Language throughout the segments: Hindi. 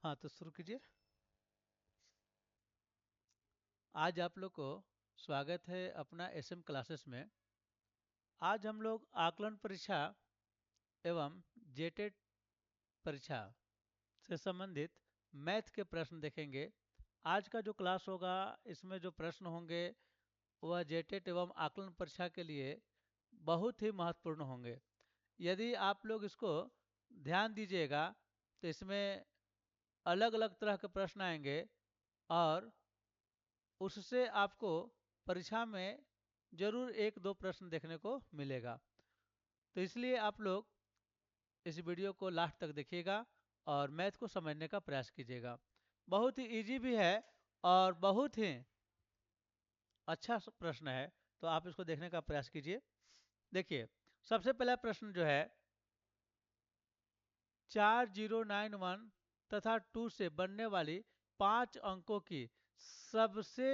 हाँ, तो शुरू कीजिए। आज आप लोग को स्वागत है अपना एसएम क्लासेस में। आज हम लोग आकलन परीक्षा एवं जेटेट परीक्षा से संबंधित मैथ के प्रश्न देखेंगे। आज का जो क्लास होगा इसमें जो प्रश्न होंगे वह जेटेट एवं आकलन परीक्षा के लिए बहुत ही महत्वपूर्ण होंगे। यदि आप लोग इसको ध्यान दीजिएगा तो इसमें अलग अलग तरह के प्रश्न आएंगे और उससे आपको परीक्षा में जरूर एक दो प्रश्न देखने को मिलेगा। तो इसलिए आप लोग इस वीडियो को लास्ट तक देखिएगा और मैथ को समझने का प्रयास कीजिएगा। बहुत ही इजी भी है और बहुत ही अच्छा प्रश्न है, तो आप इसको देखने का प्रयास कीजिए। देखिए, सबसे पहला प्रश्न जो है 4091 तथा 2 से बनने वाली 5 अंकों की सबसे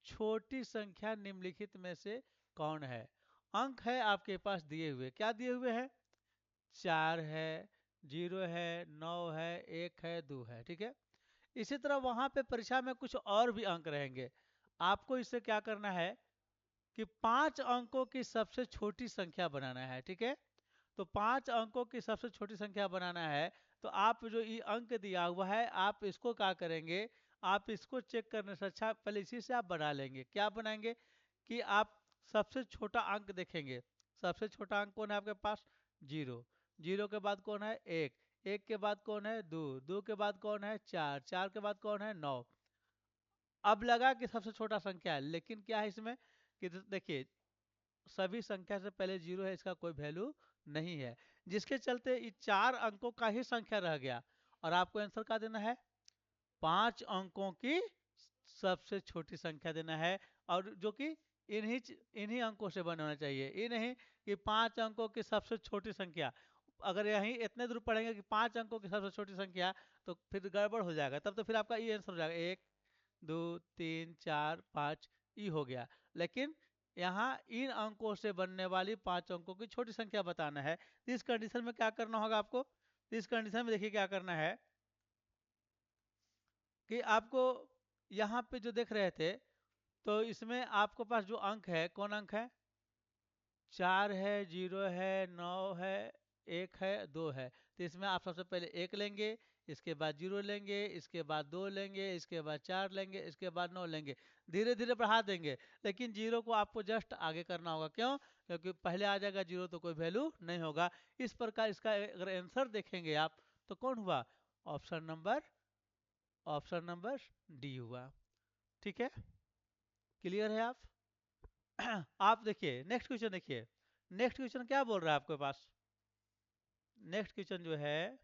छोटी संख्या निम्नलिखित में से कौन है। अंक है आपके पास दिए हुए, क्या दिए हुए हैं? 4 है, 0 है, 9 है, 1 है, 2 है। ठीक है, इसी तरह वहां पे परीक्षा में कुछ और भी अंक रहेंगे। आपको इससे क्या करना है कि 5 अंकों की सबसे छोटी संख्या बनाना है। ठीक है, तो 5 अंकों की सबसे छोटी संख्या बनाना है। तो आप जो ये अंक दिया हुआ है आप इसको क्या करेंगे, आप इसको चेक करने से अच्छा पहले इसी से आप बना लेंगे। क्या बनाएंगे कि आप सबसे छोटा अंक देखेंगे। सबसे छोटा अंक कौन है आपके पास? 0। 0 के बाद कौन है? 1। 1 के बाद कौन है? 2। 2 के बाद कौन है? 4। 4 के बाद कौन है? 9। अब लगा कि सबसे छोटा संख्या है, लेकिन क्या है इसमें कि देखिए सभी संख्या से पहले 0 है, इसका कोई वैल्यू नहीं है, जिसके चलते ये 4 अंकों का ही संख्या रह गया। और आपको आंसर क्या देना है? 5 अंकों की सबसे छोटी संख्या देना है। और जो कि इन्हीं अंकों से बना होना चाहिए, ये नहीं कि 5 अंकों की सबसे छोटी संख्या। अगर यहीं इतने दूर पढ़ेंगे कि 5 अंकों की सबसे छोटी संख्या, तो फिर गड़बड़ हो जाएगा। तब तो फिर आपका ये आंसर हो जाएगा 1 2 3 4 5 ई हो गया। लेकिन यहाँ इन अंकों से बनने वाली 5 अंकों की छोटी संख्या बताना है। इस कंडीशन में क्या करना होगा आपको? इस कंडीशन में देखिए क्या करना है कि आपको यहाँ पे जो देख रहे थे, तो इसमें आपके पास जो अंक है, कौन अंक है? 4 है, 0 है, 9 है, 1 है, 2 है। तो इसमें आप सबसे पहले 1 लेंगे, इसके बाद 0 लेंगे, इसके बाद 2 लेंगे, इसके बाद 4 लेंगे, इसके बाद 9 लेंगे। धीरे धीरे बढ़ा देंगे, लेकिन 0 को आपको जस्ट आगे करना होगा। क्यों? क्योंकि पहले आ जाएगा 0 तो कोई वैल्यू नहीं होगा। इस प्रकार इसका अगर आंसर देखेंगे आप तो कौन हुआ? Option number option number D हुआ। ठीक है, क्लियर है आप? आप देखिए नेक्स्ट क्वेश्चन। देखिए नेक्स्ट क्वेश्चन क्या बोल रहा है आपके पास। नेक्स्ट क्वेश्चन जो है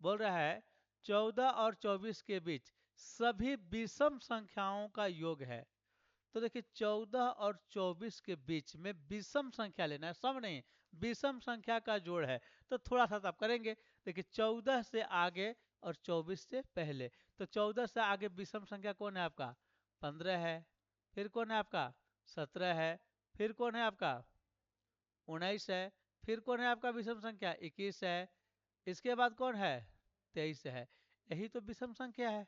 बोल रहा है 14 और 24 के बीच सभी विषम संख्याओं का योग है। तो देखिए 14 और 24 के बीच में विषम संख्या लेना है, सब नहीं, विषम संख्या का जोड़ है। तो थोड़ा सा तो आप करेंगे। देखिए 14 से आगे और 24 से पहले, तो 14 से आगे विषम संख्या कौन है आपका? 15 है। फिर कौन है आपका? 17 है। फिर कौन है आपका? 19 है। फिर कौन है आपका विषम संख्या? 21 है। इसके बाद कौन है? 23 है। यही तो विषम संख्या है।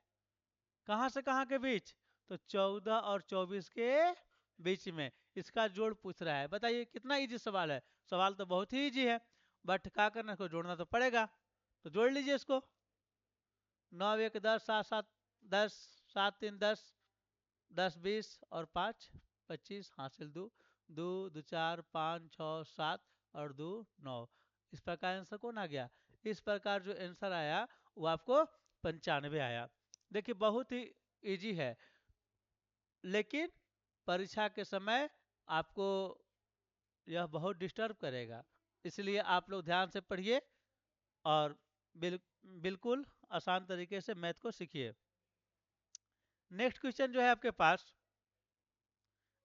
कहां से कहां के बीच? तो 14 और 24 के बीच में इसका जोड़ पूछ रहा है। बताइए कितना इजी सवाल है। सवाल तो बहुत ही इजी है, बट क्या करना, इसको जोड़ना तो पड़ेगा। तो जोड़ लीजिए इसको। 9 1 10, 7 7 10, 7 3 10, 10 20 और 5 25, हासिल 2, 2 2 4 5 6 7 और 2 9। इस प्रकार आंसर कौन आ गया? इस प्रकार जो आंसर आया वो आपको 95 आया। देखिए बहुत ही इजी है, लेकिन परीक्षा के समय आपको यह बहुत डिस्टर्ब करेगा। इसलिए आप लोग ध्यान से पढ़िए और बिल, बिल्कुल आसान तरीके से मैथ को सीखिए। नेक्स्ट क्वेश्चन जो है आपके पास,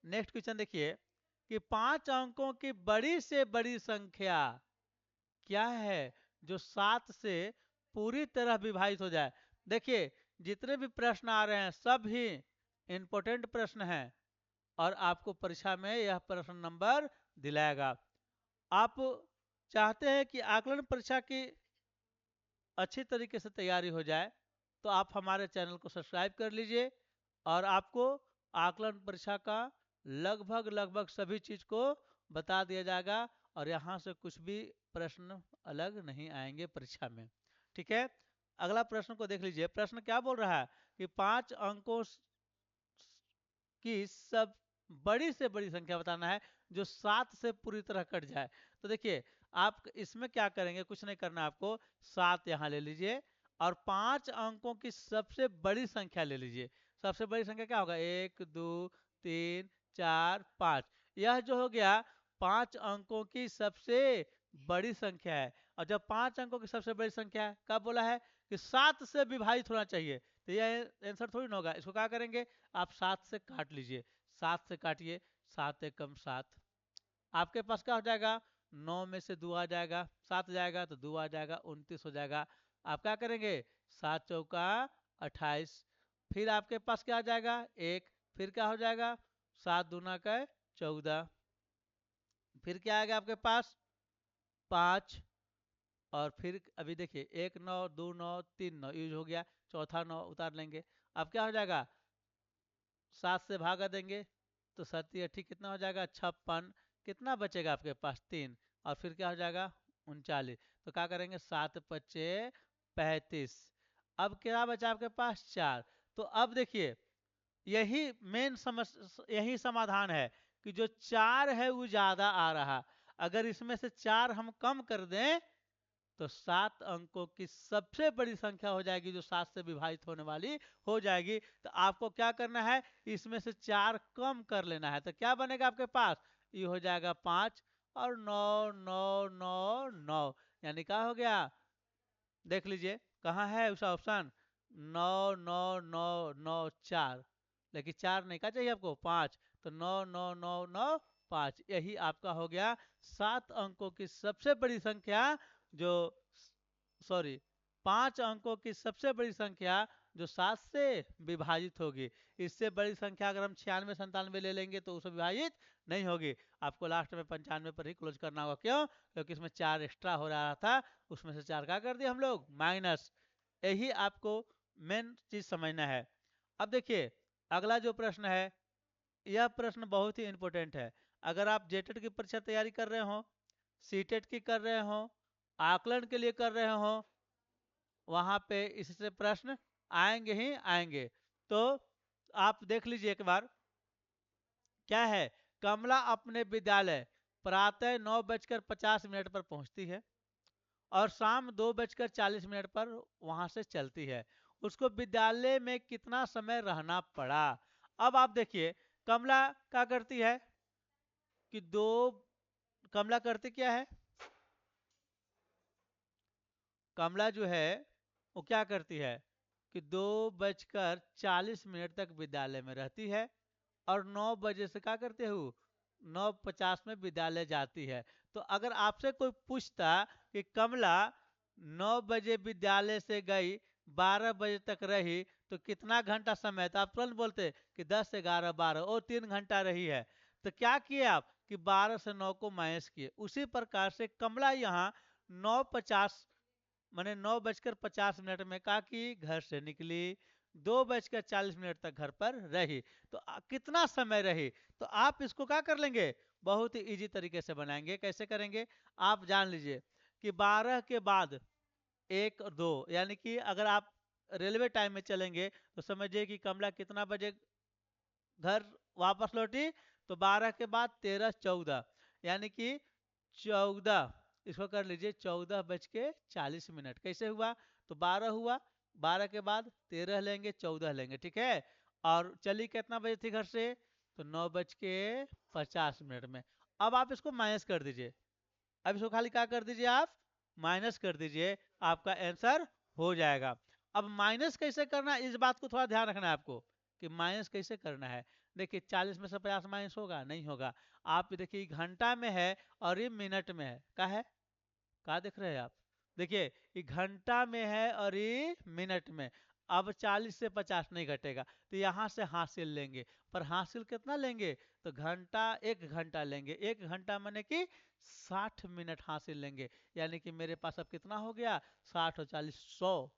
नेक्स्ट क्वेश्चन देखिए कि 5 अंकों की बड़ी से बड़ी संख्या क्या है जो 7 से पूरी तरह विभाजित हो जाए। देखिए जितने भी प्रश्न आ रहे हैं सब ही इंपॉर्टेंट प्रश्न हैं और आपको परीक्षा में यह प्रश्न नंबर दिलाएगा। आप चाहते हैं कि आकलन परीक्षा की अच्छी तरीके से तैयारी हो जाए तो आप हमारे चैनल को सब्सक्राइब कर लीजिए और आपको आकलन परीक्षा का लगभग लगभग सभी चीज को बता दिया जाएगा और यहाँ से कुछ भी प्रश्न अलग नहीं आएंगे परीक्षा में। ठीक है, अगला प्रश्न को देख लीजिए। प्रश्न क्या बोल रहा है कि 5 अंकों की सब बड़ी से बड़ी संख्या बताना है जो 7 से पूरी तरह कट जाए। तो देखिए आप इसमें क्या करेंगे, कुछ नहीं करना आपको, 7 यहाँ ले लीजिए और 5 अंकों की सबसे बड़ी संख्या ले लीजिए। सबसे बड़ी संख्या क्या होगा, 1 2 3 4 5। यह जो हो गया 5 अंकों की सबसे बड़ी संख्या है। और जब 5 अंकों की सबसे बड़ी संख्या है, कब बोला है कि 7 से विभाजित होना चाहिए, तो यह आंसर थोड़ी ना होगा। इसको क्या करेंगे, आप 7 से काट लीजिए, 7 से काटिए, 7 एकम 7, आपके पास क्या हो जाएगा, 9 में से 2 आ जाएगा, 7 जाएगा तो 2 आ जाएगा, 29 हो जाएगा। आप क्या करेंगे, 7 चौका 28, फिर आपके पास क्या आ जाएगा, 1, फिर क्या हो जाएगा, 7 दूना का 14, फिर क्या आएगा आपके पास 5, और फिर अभी देखिए 1 9 2 9 3 9 यूज हो गया, चौथा 9 उतार लेंगे। अब क्या हो जाएगा, 7 से भागा देंगे तो 7 कितना हो जाएगा 56, कितना बचेगा आपके पास 3, और फिर क्या हो जाएगा 39। तो क्या करेंगे, 7 पच्चे 35, अब क्या बचा आपके पास 4। तो अब देखिए यही मेन समस्या, यही समाधान है कि जो 4 है वो ज्यादा आ रहा, अगर इसमें से 4 हम कम कर दें तो 7 अंकों की सबसे बड़ी संख्या हो जाएगी जो 7 से विभाजित होने वाली हो जाएगी। तो आपको क्या करना है, इसमें से 4 कम कर लेना है। तो क्या बनेगा आपके पास, ये हो जाएगा 5 और 9 9 9 9, यानी क्या हो गया, देख लीजिए कहाँ है उसका ऑप्शन, 9 9 9 9 4, लेकिन 4 नहीं, क्या चाहिए आपको 5, तो 9 9 9 9 5, यही आपका हो गया 7 अंकों की सबसे बड़ी संख्या जो, सॉरी, 5 अंकों की सबसे बड़ी संख्या जो 7 से विभाजित होगी। इससे बड़ी संख्या अगर हम 96 97 ले लेंगे तो उससे विभाजित नहीं होगी, आपको लास्ट में 95 पर ही क्लोज करना होगा। क्यों, क्योंकि इसमें 4 एक्स्ट्रा हो रहा था, उसमें से 4 क्या कर दिए हम लोग, माइनस। यही आपको मेन चीज समझना है। अब देखिए अगला जो प्रश्न है, यह प्रश्न बहुत ही इंपॉर्टेंट है। अगर आप जेटेट की परीक्षा तैयारी कर रहे हो, सीटेट की कर रहे हो, आकलन के लिए कर रहे हो, वहां पे इससे प्रश्न आएंगे ही आएंगे। तो आप देख लीजिए एक बार, क्या है, कमला अपने विद्यालय प्रातः 9:50 पर पहुंचती है और शाम 2:40 पर वहां से चलती है। उसको विद्यालय में कितना समय रहना पड़ा। अब आप देखिए कमला क्या करती है कि दो, कमला करती क्या है, कमला जो है वो क्या करती है कि 2:40 तक विद्यालय में रहती है और 9 बजे से क्या करते हो, 9:50 में विद्यालय जाती है। तो अगर आपसे कोई पूछता कि कमला 9 बजे विद्यालय से गई, 12 बजे तक रही, तो कितना घंटा समय, तो आप तुरंत बोलते कि 10 11 12, और 3 घंटा रही है। तो क्या किए आप कि 12 से 9 को माइनस किए। उसी प्रकार से कमला यहाँ 9:50 मैंने 9:50 में कहा कि घर से निकली, 2:40 तक घर पर रही, तो कितना समय रही। तो आप इसको क्या कर लेंगे, बहुत ही इजी तरीके से बनाएंगे। कैसे करेंगे, आप जान लीजिए कि 12 के बाद 1 2, यानी कि अगर आप रेलवे टाइम में चलेंगे तो समझिए कि कमला कितना बजे घर वापस लौटी, तो 12 के बाद 13 14, यानी कि 14, इसको कर लीजिए 14:40। कैसे हुआ, तो 12 हुआ, 12 के बाद 13 लेंगे, 14 लेंगे, ठीक है। और चली कितना बजे थी घर से, तो 9:50 में। अब आप इसको माइनस कर दीजिए, अब इसको खाली क्या कर दीजिए, आप माइनस कर दीजिए, आपका आंसर हो जाएगा। अब माइनस कैसे करना है, इस बात को थोड़ा ध्यान रखना है आपको कि माइनस कैसे करना है। देखिए 40 में से 50 माइनस होगा, नहीं होगा। आप देखिए घंटा में है और ये मिनट में है, क्या है, क्या देख रहे हैं आप, देखिए ये घंटा में है और ये मिनट में। अब 40 से 50 नहीं घटेगा, तो यहाँ से हासिल लेंगे। पर हासिल कितना लेंगे? तो घंटा, 1 घंटा लेंगे। 1 घंटा माने कि 60 मिनट हासिल लेंगे। यानी कि मेरे पास अब कितना हो गया? 60 और 40, 100।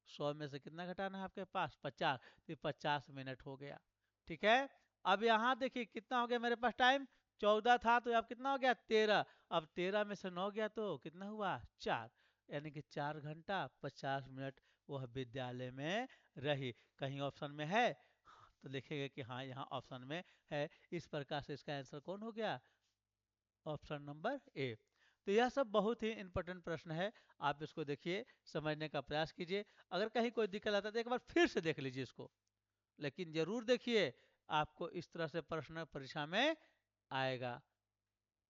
100 में से कितना घटाना है आपके पास? 50। तो 50 मिनट हो गया। ठीक है। अब यहाँ देखिए कितना हो गया मेरे पास टाइम? 14 था, तो अब कितना हो गया? 13। अब 13 में से 9 गया तो कितना हुआ? 4। यानी कि 4 घंटा 50 मिनट वह विद्यालय में रही। कहीं ऑप्शन में है तो लिखेगा कि हाँ यहाँ ऑप्शन में है। इस प्रकार से इसका आंसर कौन हो गया? Option number A. तो यह सब बहुत ही इंपॉर्टेंट प्रश्न है। आप इसको देखिए, समझने का प्रयास कीजिए। अगर कहीं कोई दिक्कत आता है तो एक बार फिर से देख लीजिए इसको, लेकिन जरूर देखिए, आपको इस तरह से प्रश्न परीक्षा में आएगा।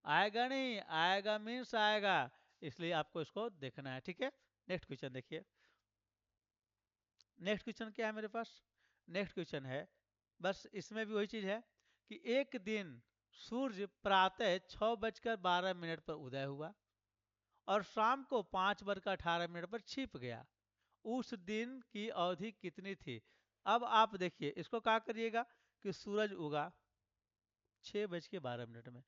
आएगा नहीं आएगा, मीन्स आएगा, इसलिए आपको इसको देखना है। ठीक है। नेक्स्ट क्वेश्चन देखिए। नेक्स्ट क्वेश्चन क्या है मेरे पास? नेक्स्ट क्वेश्चन है, बस इसमें भी वही चीज है कि एक दिन सूर्य प्रातः 6:12 पर उदय हुआ और शाम को 5:18 पर छिप गया। उस दिन की अवधि कितनी थी? अब आप देखिए, इसको क्या करिएगा कि सूरज उगा 6:12 में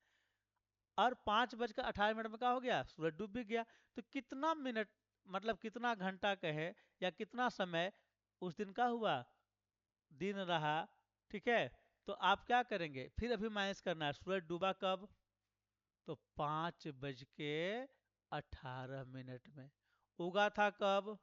और 5:18 में क्या हो गया? सूरज डूब भी गया। तो कितना मिनट, मतलब कितना घंटा कहे या कितना समय उस दिन का हुआ? दिन रहा। ठीक है। तो आप क्या करेंगे फिर? अभी माइनस करना है। सूरज डूबा कब? तो 5:18 में। उगा था कब?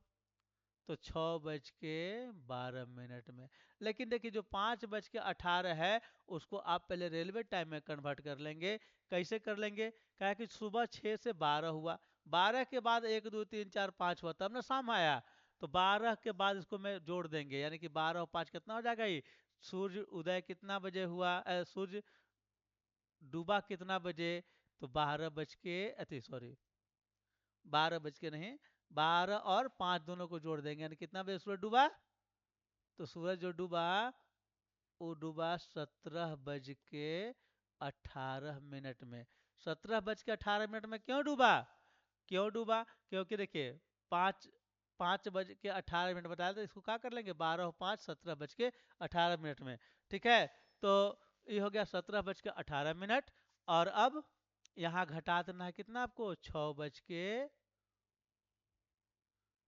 तो 6:12 में। लेकिन देखिए जो 5:18 है उसको आप पहले रेलवे टाइम में कन्वर्ट कर लेंगे। कैसे कर लेंगे? क्या कि सुबह 6 से 12 हुआ, 12 के बाद 1 2 3 4 5 हुआ, तब ना शाम आया। तो 12 के बाद इसको मैं जोड़ देंगे, यानी कि 12 और 5 कितना हो जाएगा? ये सूर्य उदय कितना बजे हुआ, सूर्य डूबा कितना बजे? तो 12 बज के नहीं, 12 और 5 दोनों को जोड़ देंगे, यानी कितना बजे सूरज डूबा? तो सूरज जो डूबा वो डूबा 17:18 में। 17:18 में क्यों डूबा? क्यों डूबा? क्योंकि देखिए, 5:18 बताया, तो इसको क्या कर लेंगे? 12 और 5, 17:18 में। ठीक है। तो ये हो गया 17:18। और अब यहाँ घटा देना है कितना आपको? 6 बज के,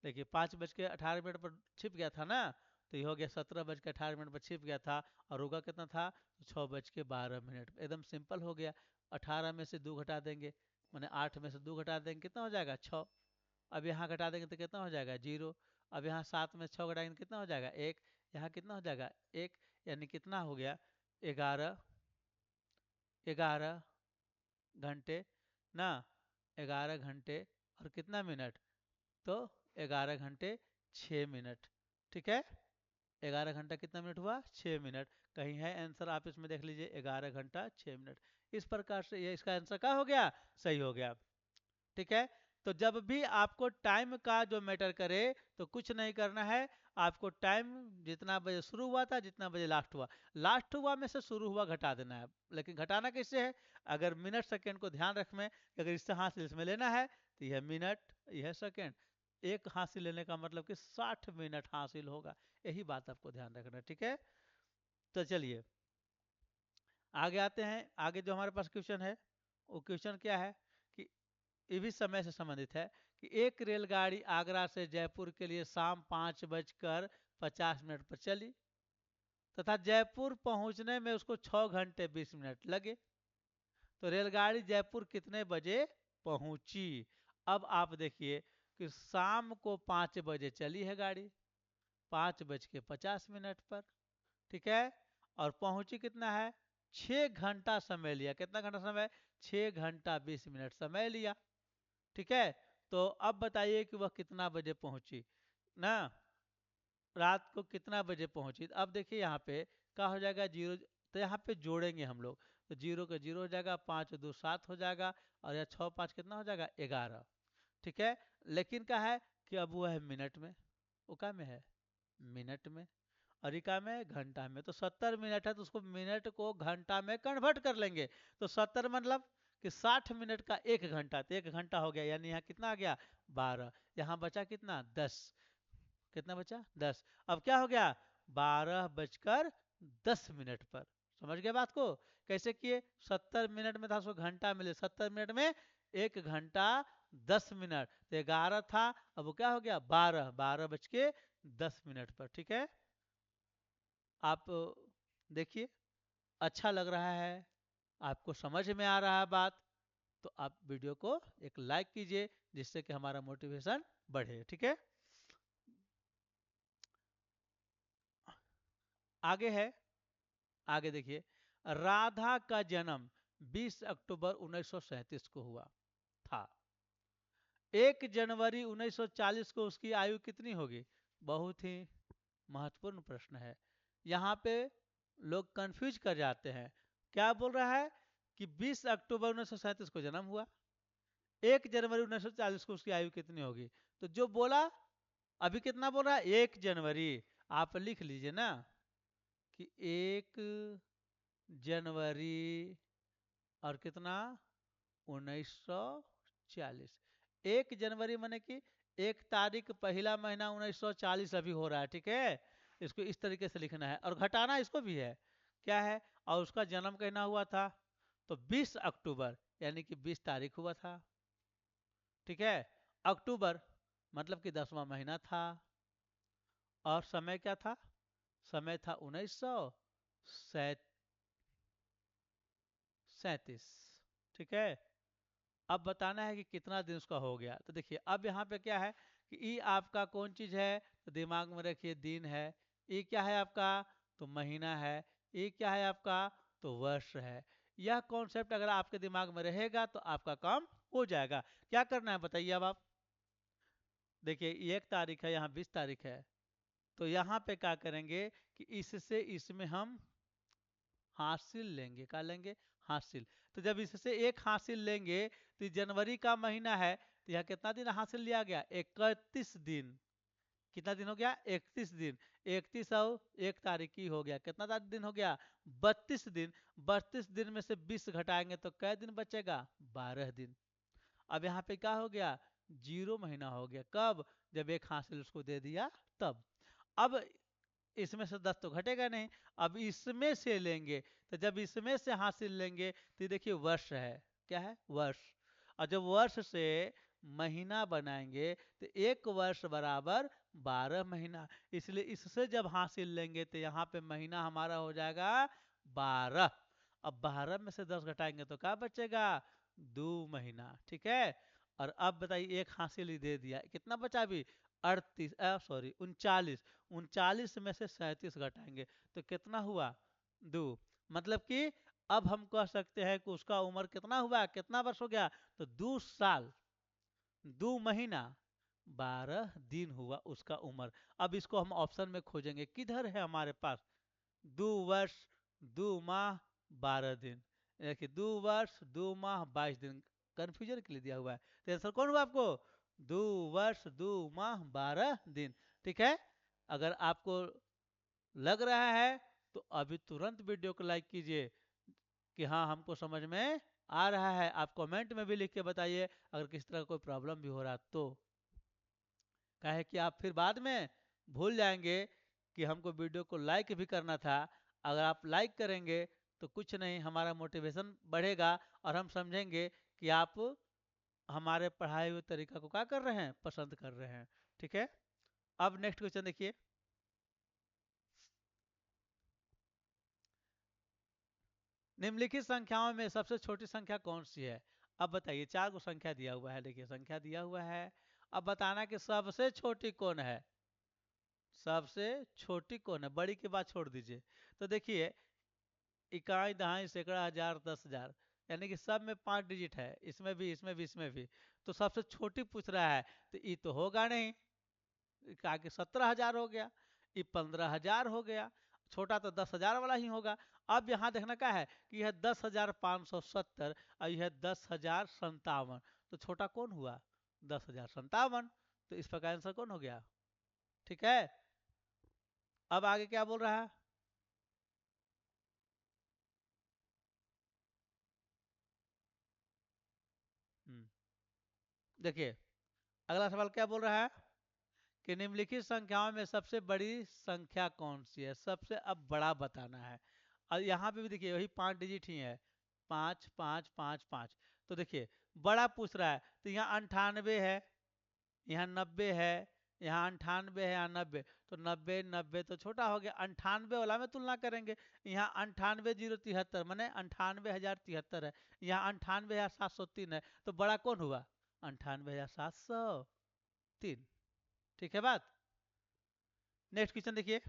देखिए 5:18 पर छिप गया था ना, तो ये हो गया 17:18 पर छिप गया था। और होगा कितना था? 6:12। एकदम सिंपल हो गया। 18 में से 2 घटा देंगे, मैंने 8 में से 2 घटा देंगे, कितना हो जाएगा? 6। अब यहाँ घटा देंगे तो कितना हो जाएगा? 0। अब यहाँ 7 में 6 घटाएंगे कितना हो जाएगा? 1। यहाँ कितना हो जाएगा? 1। यानी कितना हो गया? 11। 11 घंटे ना, 11 घंटे और कितना मिनट? तो 11 घंटे 6 मिनट। ठीक है। 11 घंटा कितना मिनट हुआ? 6 मिनट। कहीं है आंसर? आप इसमें देख लीजिए, 11 घंटा 6 मिनट। इस प्रकार से ये इसका आंसर क्या हो गया? सही हो गया। ठीक है। तो जब भी आपको टाइम का जो मैटर करे तो कुछ नहीं करना है, आपको टाइम जितना बजे शुरू हुआ था, जितना बजे लास्ट हुआ, लास्ट हुआ में से शुरू हुआ घटा देना है। लेकिन घटाना कैसे है? अगर मिनट सेकंड को ध्यान रखें, अगर इससे हासिल इसमें लेना है तो यह मिनट, यह सेकंड, एक हासिल लेने का मतलब कि 60 मिनट हासिल होगा। यही बात आपको ध्यान रखना है। ठीक है। तो चलिए आगे आते हैं। आगे जो हमारे पास क्वेश्चन है, वो क्वेश्चन क्या है कि ये भी समय से संबंधित है कि एक रेलगाड़ी आगरा से जयपुर के लिए शाम 5:50 पर चली तथा जयपुर पहुंचने में उसको 6 घंटे 20 मिनट लगे। तो रेलगाड़ी जयपुर कितने बजे पहुंची? अब आप देखिए कि शाम को 5 बजे चली है गाड़ी, 5:50 पर। ठीक है। और पहुंची कितना है? 6 घंटा समय लिया। कितना घंटा समय? 6 घंटा 20 मिनट समय लिया। ठीक है। तो अब बताइए कि वह कितना बजे पहुंची ना, रात को कितना बजे पहुंची? अब देखिए यहाँ पे क्या हो जाएगा? 0। तो यहाँ पे जोड़ेंगे हम लोग, तो 0 का 0 हो जाएगा, 5 2 7 हो जाएगा, और यह 6 5 कितना हो जाएगा? 11। ठीक है। लेकिन क्या है कि अब वो है मिनट में, वो क्या में है? मिनट में। और इका में घंटा में। तो 70 मिनट है, तो उसको मिनट को घंटा में कन्वर्ट कर लेंगे। तो 70 मतलब कि 60 मिनट का 1 घंटा, तो 1 घंटा हो गया, यानी यहाँ कितना आ गया? 12। यहाँ बचा कितना? 10। कितना बचा 10। अब क्या हो गया 12 बजकर 10 मिनट पर। समझ गए बात को? कैसे किए? 70 मिनट में था सो घंटा मिले, 70 मिनट में 1 घंटा 10 मिनट, तो 11 था, अब वो क्या हो गया 12, 12 बज के 10 मिनट पर। ठीक है, आप देखिए अच्छा लग रहा है, आपको समझ में आ रहा है बात, तो आप वीडियो को एक लाइक कीजिए जिससे कि हमारा मोटिवेशन बढ़े। ठीक है, आगे है, आगे देखिए, राधा का जन्म 20 अक्टूबर 1937 को हुआ था। 1 जनवरी 1940 को उसकी आयु कितनी होगी? बहुत ही महत्वपूर्ण प्रश्न है। यहाँ पे लोग कंफ्यूज कर जाते हैं। क्या बोल रहा है कि 20 अक्टूबर 1937 को जन्म हुआ, 1 जनवरी 1940 को उसकी आयु कितनी होगी? तो जो बोला अभी कितना बोल रहा है 1 जनवरी, आप लिख लीजिए ना कि 1 जनवरी और कितना 1940। 1 जनवरी माने कि 1 तारीख पहला महीना 1940 अभी हो रहा है। ठीक है, इसको इस तरीके से लिखना है और घटाना इसको भी है, क्या है, और उसका जन्म कहना हुआ था तो 20 अक्टूबर यानी कि 20 तारीख हुआ था। ठीक है, अक्टूबर मतलब कि 10वां महीना था, और समय क्या था? समय था 1937। ठीक है, अब बताना है कि कितना दिन उसका हो गया। तो देखिए अब यहाँ पे क्या है कि ई आपका कौन चीज है, तो दिमाग में रखिए दिन है। ई क्या है आपका? तो महीना है। ई क्या है आपका? तो वर्ष है। यह कॉन्सेप्ट अगर आपके दिमाग में रहेगा तो आपका काम हो जाएगा। क्या करना है बताइए अब आप। देखिए 1 तारीख है, यहाँ 20 तारीख है, तो यहाँ पे क्या करेंगे कि इससे इसमें हम हासिल लेंगे। क्या लेंगे? हासिल। तो जब इससे एक हासिल लेंगे तो जनवरी का महीना है, तो यहाँ कितना दिन हासिल लिया गया? 31 दिन। कितना दिन हो गया? 31 दिन। 31 और 1 तारीख की हो गया, कितना दिन हो गया? 32 दिन। 32 दिन में से 20 घटाएंगे तो कै दिन बचेगा? 12 दिन। अब यहाँ पे क्या हो गया? 0 महीना हो गया। कब? जब एक हासिल उसको दे दिया तब। अब इसमें से 10 तो घटेगा नहीं, अब इसमें से लेंगे, तो जब इसमें से हासिल लेंगे तो देखिए वर्ष है। क्या है? वर्ष। और जब वर्ष से महीना बनाएंगे तो 1 वर्ष बराबर 12 महीना, इसलिए इससे जब हासिल लेंगे तो यहाँ पे महीना हमारा हो जाएगा 12। अब 12 में से 10 घटाएंगे तो क्या बचेगा? 2 महीना। ठीक है, और अब बताइए एक हासिल ही दे दिया, कितना बचा अभी? 38, सॉरी 39। 39 में से 37 घटाएंगे तो कितना हुआ? 2। मतलब कि अब हम कह सकते हैं कि उसका उम्र कितना हुआ, कितना वर्ष हो गया? तो 2 साल 2 महीना 12 दिन हुआ उसका उम्र। अब इसको हम ऑप्शन में खोजेंगे, किधर है हमारे पास? 2 वर्ष 2 माह 12 दिन, देखिए 2 वर्ष 2 माह 22 दिन, कंफ्यूजन के लिए दिया हुआ है। तो आंसर कौन हुआ आपको? 2 वर्ष 2 माह 12 दिन। ठीक है, अगर आपको लग रहा है तो अभी तुरंत वीडियो को लाइक कीजिए कि हाँ हमको समझ में आ रहा है। आप कमेंट में भी लिख के बताइए अगर किस तरह कोई प्रॉब्लम भी हो रहा तो। क्या है कि आप फिर बाद में भूल जाएंगे कि हमको वीडियो को लाइक भी करना था। अगर आप लाइक करेंगे तो कुछ नहीं, हमारा मोटिवेशन बढ़ेगा और हम समझेंगे कि आप हमारे पढ़ाए हुए तरीका को क्या कर रहे हैं, पसंद कर रहे हैं। ठीक है, अब नेक्स्ट क्वेश्चन देखिए, निम्नलिखित संख्याओं में सबसे छोटी संख्या कौन सी है? अब बताइए, 4 को संख्या दिया हुआ है, देखिए संख्या दिया हुआ है, अब बताना कि सबसे छोटी कौन है। सबसे छोटी कौन है, बड़ी की बात छोड़ दीजिए। तो देखिए इकाई दहाई सैकड़ा हजार 10,000, यानी कि सब में 5 डिजिट है, इसमें भी इसमें भी इसमें भी। तो सबसे छोटी पूछ रहा है तो ये तो होगा नहीं, कहा कि 17,000 हो गया, ये 15,000 हो गया, छोटा तो 10,000 वाला ही होगा। अब यहाँ देखना क्या है कि यह 10,570 और यह 10,057, तो छोटा कौन हुआ? 10,057। तो इस प्रकार आंसर कौन हो गया? ठीक है, अब आगे क्या बोल रहा है? देखिए अगला सवाल क्या बोल रहा है कि निम्नलिखित संख्याओं में सबसे बड़ी संख्या कौन सी है, सबसे अब बड़ा बताना है। और यहाँ पे भी देखिए वही 5 डिजिट ही है, 5 5 5 5। तो देखिए बड़ा पूछ रहा है, तो यहाँ 98 है, यहाँ 90 है, यहाँ 98 है, यहाँ 90। तो 90 90 तो छोटा हो गया, 98 वाला में तुलना करेंगे। यहाँ 98,073 मैंने 98,073 है, यहाँ 98,703 है। तो बड़ा कौन हुआ? 98,703। ठीक है बात। नेक्स्ट क्वेश्चन देखिए,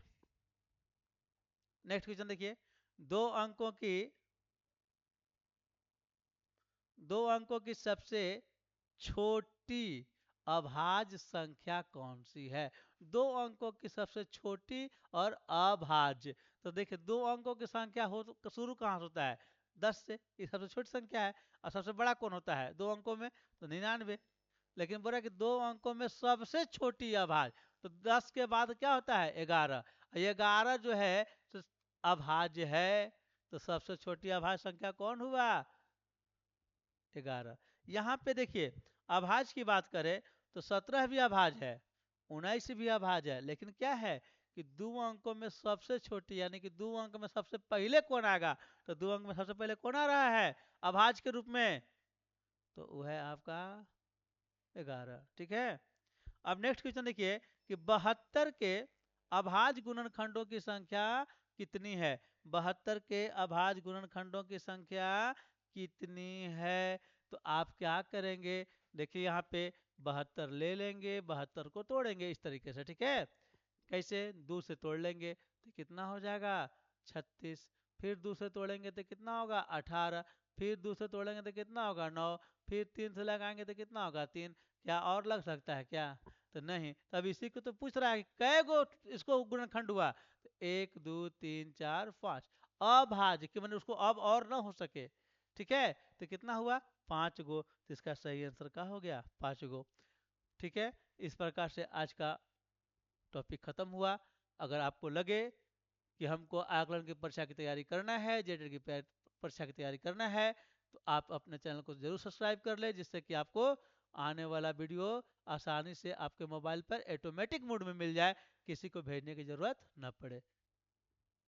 नेक्स्ट क्वेश्चन देखिए, दो अंकों की दो अंकों की सबसे छोटी अभाज्य संख्या कौन सी है? दो अंकों की सबसे छोटी और अभाज्य। तो देखिए दो अंकों की संख्या हो तो शुरू कहाँ से होता है? 10 से, ये सबसे छोटी संख्या है। और सबसे बड़ा कौन होता है दो अंकों में? तो 99। लेकिन बोला कि दो अंकों में सबसे छोटी अभाज्य, तो 10 के बाद क्या होता है? 11। 11 जो है तो अभाज्य है, तो सबसे छोटी अभाज्य संख्या कौन हुआ? 11। यहाँ पे देखिए अभाज्य की बात करें तो 17 भी अभाज्य है, 19 भी अभाज्य है, लेकिन क्या है कि दो अंकों में सबसे छोटी, यानी कि दो अंक में सबसे पहले कौन आएगा? तो दो अंक में सबसे पहले कौन आ रहा है अभाज्य के रूप में? तो वो है आपका 11। ठीक है। अब नेक्स्ट क्वेश्चन देखिए कि 72 के अभाज्य गुणनखंडों की संख्या कितनी है? 72 के अभाज्य गुणनखंडों की संख्या कितनी है? तो आप क्या करेंगे? देखिए यहाँ पे 72 ले लेंगे, 72 को तोड़ेंगे इस तरीके से। ठीक है। कैसे? 2 से तोड़ लेंगे तो कितना हो जाएगा? 36। फिर 2 से तोड़ेंगे तो कितना होगा? 18। फिर 2 से तोड़ेंगे तो कितना होगा? 9। फिर 3 से लगाएंगे तो कितना होगा? 3। क्या और लग सकता है क्या? तो नहीं। तब इसी को तो पूछ रहा है कि कै गो इसको गुणनखंड हुआ? तो 1 2 3 4 5 अभाज्य, कि मैंने उसको अब और ना हो सके। ठीक है। तो कितना हुआ? 5 गो। तो इसका सही आंसर क्या हो गया? 5 गो। ठीक है। इस प्रकार से आज का टॉपिक खत्म हुआ। अगर आपको लगे कि हमको आकलन की परीक्षा की तैयारी करना है, जेडर की परीक्षा की तैयारी करना है, तो आप अपने चैनल को जरूर सब्सक्राइब कर ले, जिससे कि आपको आने वाला वीडियो आसानी से आपके मोबाइल पर ऑटोमेटिक मोड में मिल जाए, किसी को भेजने की जरूरत न पड़े।